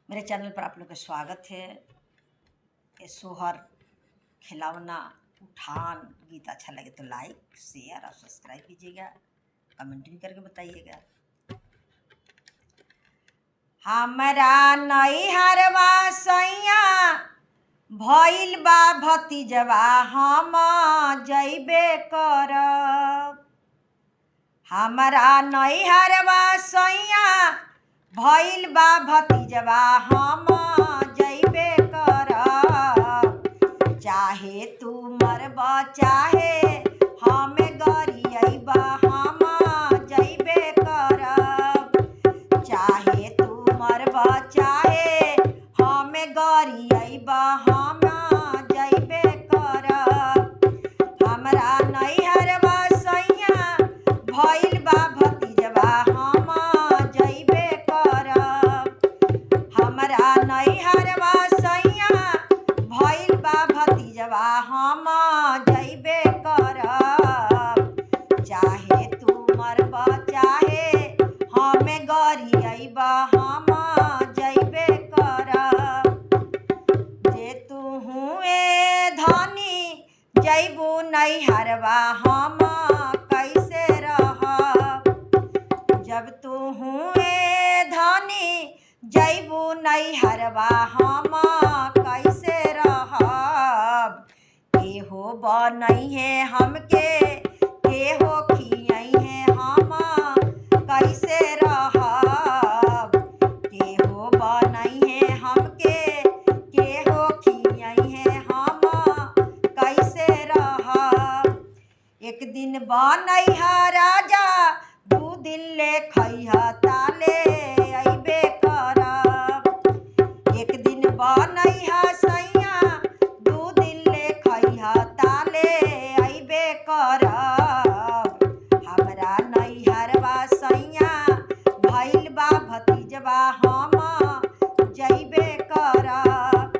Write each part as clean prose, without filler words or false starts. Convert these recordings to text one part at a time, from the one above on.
मेरे चैनल पर आप लोग का स्वागत है। ये सोहर खिलौना उठान गीत अच्छा लगे तो लाइक शेयर और सब्सक्राइब कीजिएगा, कमेंट भी करके बताइएगा। हमरा नैहरवा सैया भइल बा भतीजवा, हम जइबे करब। हमरा नैहरवा सैया भइल बा भतीजवा, हम जइबे करब। चाहे तू मरब चाहे हमे गरियब, हम जइबे करब। चाहे तू मरब चाहे हमे गरियब, हम जइबे करब। हमरा नैहरवा सैया भइल बा भतीजवा, हम जइबे करब। हमरा नैहरवा सैया भइल बा भतीजवा, हम जइबे करब। चाहे तू मरब चाहे हमे गरियब, हम जइबे करब। जे तू हुए धनी जइबू नैहरवा, हम कैसे रहब। जब तू हुए धनी जइबू नैहरवा, हम कैसे रहब। केहो बनैहे हमके केहो खियैहे, हम कैसे रहब। केहो बनैहे हमके केहो खियैहे, हम कैसे रहब। एक दिन बनैहा राजा दू दिन ले खैहा, ताले अइबे करब। एक दिन बनैहा सैया दू दिन ले खैहा, ताले अइबे करब। हमरा नैहरवा सैया भइल बा भतीजवा, हम जइबे करब।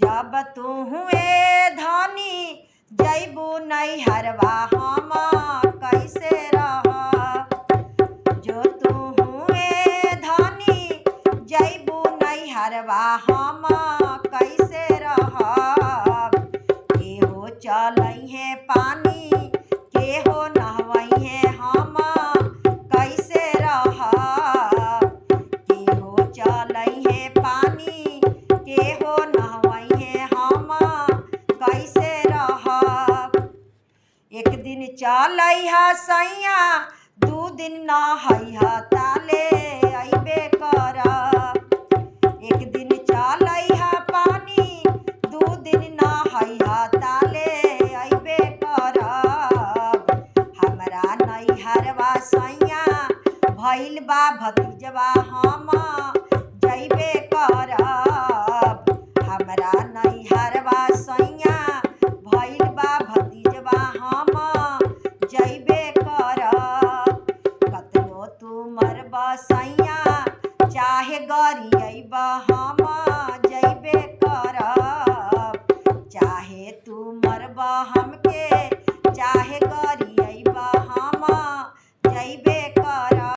जब तू हुए धनी जइबू नैहरवा, हम कैसे रहब। जो तू हुए धनी जइबू नैहरवा, हम कैसे रहब। केहो चलैहे पानी केहो नहवैहे, हम कैसे रहब। केहो चलैहे पानी केहो नहवैहे, हम कैसे रहब। एक दिन चलैहा सैया दू दिन नहैहा, ताले अइबे करब। एक दिन चलैहा पानी दू दिन नहैहा, ताले अइबे करब। हमरा नैहरवा सैया भइल बा भतीजवा, हम जइबे करब। हमरा नैहरवा सैया भइल बा भतीजवा, हम जइबे करब। कतनो तू मरब सैया चाहे गरियब, हम जइबे करब। चाहे तू मरब